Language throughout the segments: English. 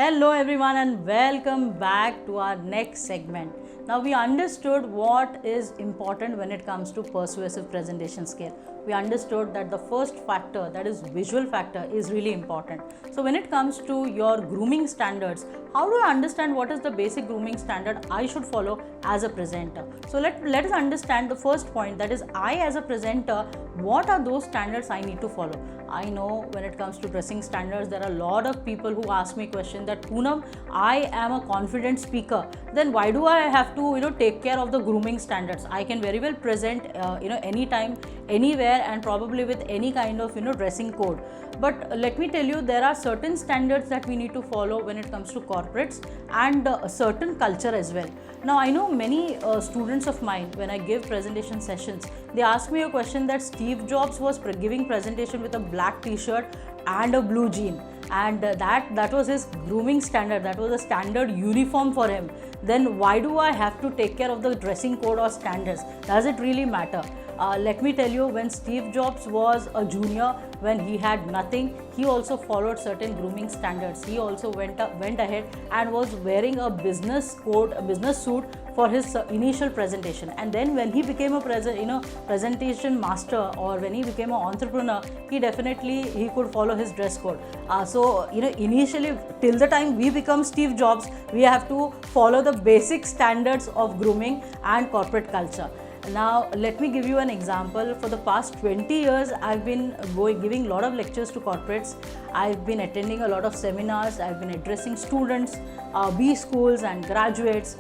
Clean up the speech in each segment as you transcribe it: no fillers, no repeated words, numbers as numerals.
Hello everyone and welcome back to our next segment. Now we understood what is important when it comes to persuasive presentation skill. We understood that the first factor, that is visual factor, is really important. So when it comes to your grooming standards, how do I understand what is the basic grooming standard I should follow as a presenter? So let us understand the first point, that is I as a presenter, what are those standards I need to follow? I know when it comes to dressing standards, there are a lot of people who ask me question that Poonam, I am a confident speaker. Then why do I have to take care of the grooming standards? I can very well present anytime, anywhere, and probably with any kind of dressing code. But let me tell you, there are certain standards that we need to follow when it comes to corporates and a certain culture as well. Now I know many students of mine, when I give presentation sessions, they ask me a question that Steve Jobs was giving presentation with a black t-shirt and a blue jean, and that was his grooming standard, that was a standard uniform for him. Then why do I have to take care of the dressing code or standards? Does it really matter? Let me tell you, when Steve Jobs was a junior, when he had nothing, he also followed certain grooming standards. He also went ahead and was wearing a business code, a business suit for his initial presentation. And then when he became a presentation master, or when he became an entrepreneur, he could follow his dress code. So initially, till the time we become Steve Jobs, we have to follow the basic standards of grooming and corporate culture. Now let me give you an example. For the past 20 years, I've been giving a lot of lectures to corporates. I've been attending a lot of seminars. I've been addressing students, B schools and graduates.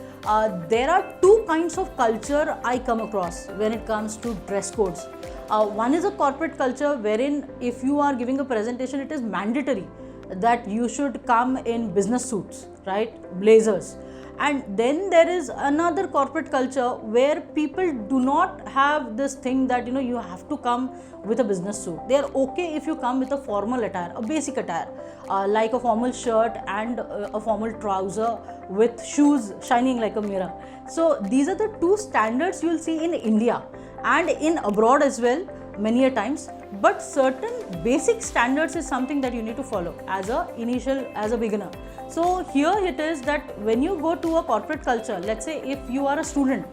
There are two kinds of culture I come across when it comes to dress codes. One is a corporate culture wherein if you are giving a presentation, it is mandatory that you should come in business suits, right? Blazers. And then there is another corporate culture where people do not have this thing that you have to come with a business suit. They are okay if you come with a formal attire, a basic attire, like a formal shirt and a formal trouser with shoes shining like a mirror. So these are the two standards you will see in India and in abroad as well, many a times. But certain basic standards is something that you need to follow as a beginner. So here it is that when you go to a corporate culture, let's say if you are a student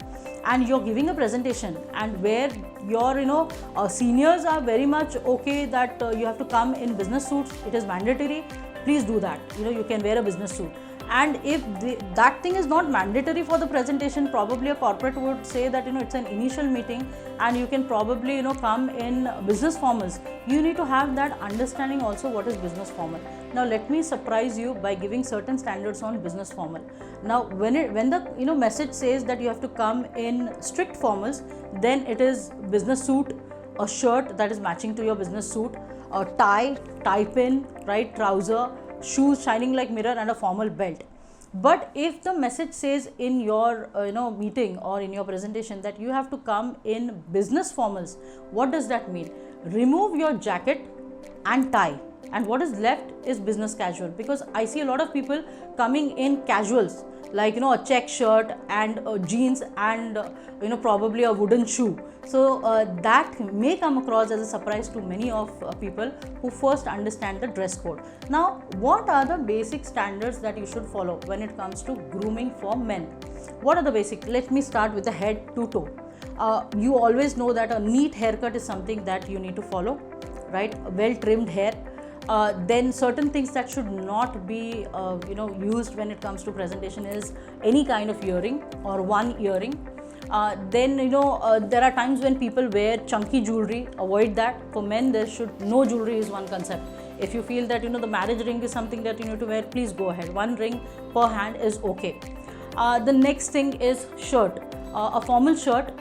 and you're giving a presentation, and where your seniors are very much okay that you have to come in business suits, it is mandatory, please do that. You can wear a business suit. And if that thing is not mandatory for the presentation, probably a corporate would say that it's an initial meeting and you can probably come in business formals. You need to have that understanding also what is business formal. Now let me surprise you by giving certain standards on business formal. Now when the message says that you have to come in strict formals, then it is business suit, a shirt that is matching to your business suit, a tie pin, right, trouser, shoes shining like mirror, and a formal belt. But if the message says in your meeting or in your presentation that you have to come in business formals, what does that mean? Remove your jacket and tie, and what is left is business casual. Because I see a lot of people coming in casuals, like a check shirt and jeans and probably a wooden shoe. So that may come across as a surprise to many of people who first understand the dress code. Now what are the basic standards that you should follow when it comes to grooming for men? What are the basic? Let me start with the head to toe. You always know that a neat haircut is something that you need to follow, right? A well trimmed hair. Then certain things that should not be used when it comes to presentation is any kind of earring or one earring. Then there are times when people wear chunky jewelry. Avoid that. For men, no jewelry is one concept. If you feel that the marriage ring is something that you need to wear, please go ahead. One ring per hand is okay. The next thing is shirt. A formal shirt.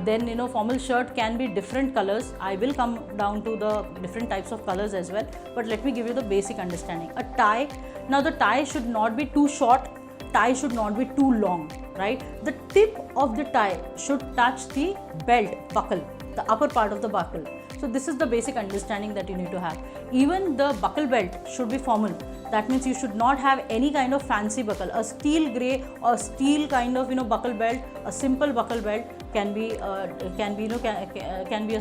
Then formal shirt can be different colors. I will come down to the different types of colors as well, but let me give you the basic understanding. A tie. Now the tie should not be too short, tie should not be too long, right? The tip of the tie should touch the belt buckle, the upper part of the buckle. So this is the basic understanding that you need to have. Even the buckle belt should be formal. That means you should not have any kind of fancy buckle. A steel grey or steel kind of buckle belt, a simple buckle belt can be a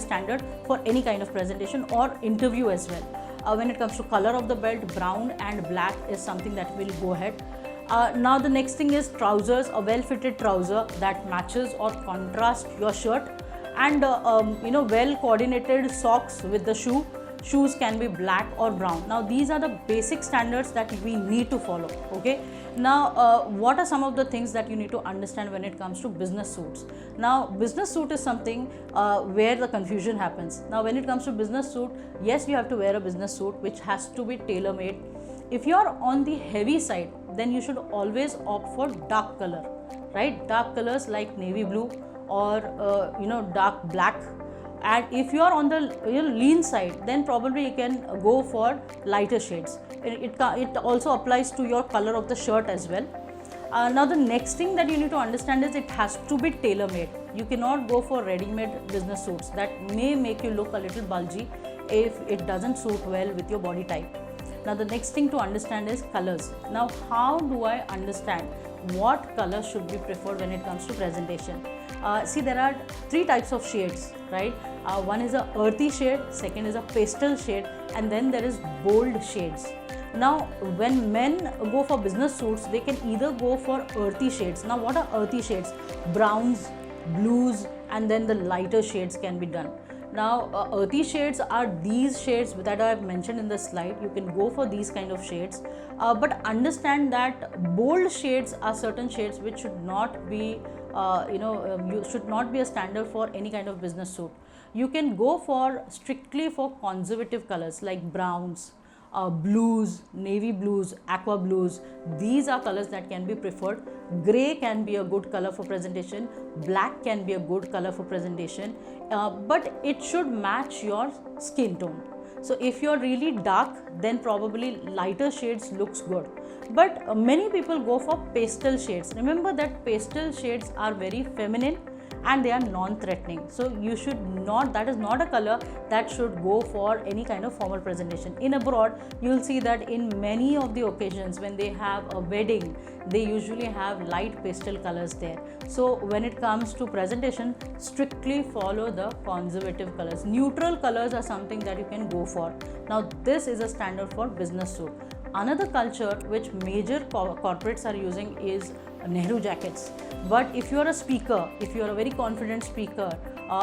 standard for any kind of presentation or interview as well. When it comes to color of the belt, brown and black is something that will go ahead. Now the next thing is trousers, a well-fitted trouser that matches or contrasts your shirt, and well coordinated socks with the shoe. Shoes can be black or brown. Now these are the basic standards that we need to follow. Okay, now what are some of the things that you need to understand when it comes to business suits? Now business suit is something where the confusion happens. Now when it comes to business suit, yes, you have to wear a business suit which has to be tailor made. If you are on the heavy side, then you should always opt for dark color, right? Dark colors like navy blue or dark black. And if you are on the lean side, then probably you can go for lighter shades. It also applies to your color of the shirt as well. Now the next thing that you need to understand is it has to be tailor made. You cannot go for ready-made business suits that may make you look a little bulgy if it doesn't suit well with your body type. Now the next thing to understand is colors. Now how do I understand what color should be preferred when it comes to presentation? See, there are three types of shades, right? One is a earthy shade, second is a pastel shade, and then there is bold shades. Now when men go for business suits, they can either go for earthy shades. Now what are earthy shades? Browns, blues, and then the lighter shades can be done. Now earthy shades are these shades that I have mentioned in the slide. You can go for these kind of shades, but understand that bold shades are certain shades which should not be you should not be a standard for any kind of business suit. You can go for strictly for conservative colors like browns, blues, navy blues, aqua blues. These are colors that can be preferred. Grey can be a good color for presentation. Black can be a good color for presentation, but it should match your skin tone. So if you're really dark, then probably lighter shades looks good. But many people go for pastel shades. Remember that pastel shades are very feminine and they are non-threatening. So you should not, that is not a color that should go for any kind of formal presentation. In abroad, you will see that in many of the occasions when they have a wedding, they usually have light pastel colors there. So when it comes to presentation, strictly follow the conservative colors. Neutral colors are something that you can go for. Now this is a standard for business suit. Another culture which major corporates are using is Nehru jackets. But if you are a speaker, if you are a very confident speaker,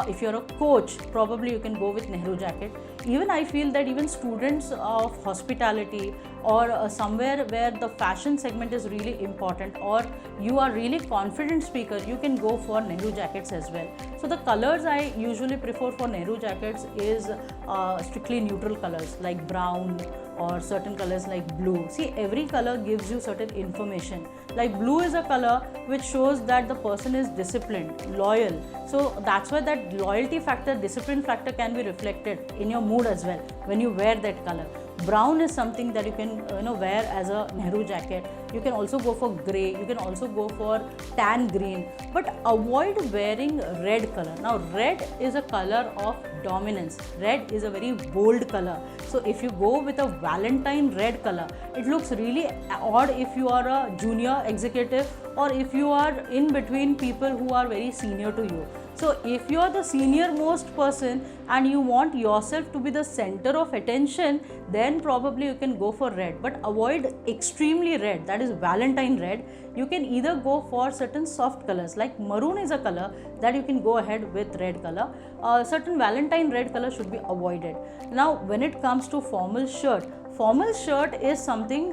if you are a coach, probably you can go with Nehru jacket. Even I feel that even students of hospitality or somewhere where the fashion segment is really important, or you are really confident speaker, you can go for Nehru jackets as well. So the colors I usually prefer for Nehru jackets is strictly neutral colors like brown or certain colors like blue. See, every color gives you certain information. Like blue is a color which shows that the person is disciplined, loyal. So that's why that loyalty factor, discipline factor can be reflected in your mood as well when you wear that color. Brown is something that you can wear as a Nehru jacket. You can also go for grey, you can also go for tan green, but avoid wearing red color. Now red is a color of dominance. Red is a very bold color. So if you go with a Valentine red color, it looks really odd if you are a junior executive or if you are in between people who are very senior to you. So if you are the senior most person and you want yourself to be the center of attention, then probably you can go for red, but avoid extremely red, that is Valentine red. You can either go for certain soft colors like maroon is a color that you can go ahead with red color. Certain Valentine red color should be avoided. Now when it comes to formal shirt is something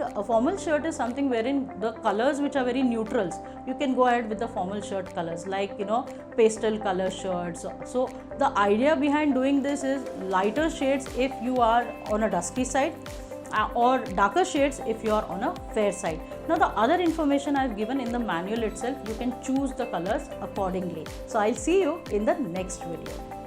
wherein the colors which are very neutrals, you can go ahead with the formal shirt colors like pastel color shirts. So the idea behind doing this is lighter shades if you are on a dusky side, or darker shades if you are on a fair side. Now the other information I have given in the manual itself, you can choose the colors accordingly. So I'll see you in the next video.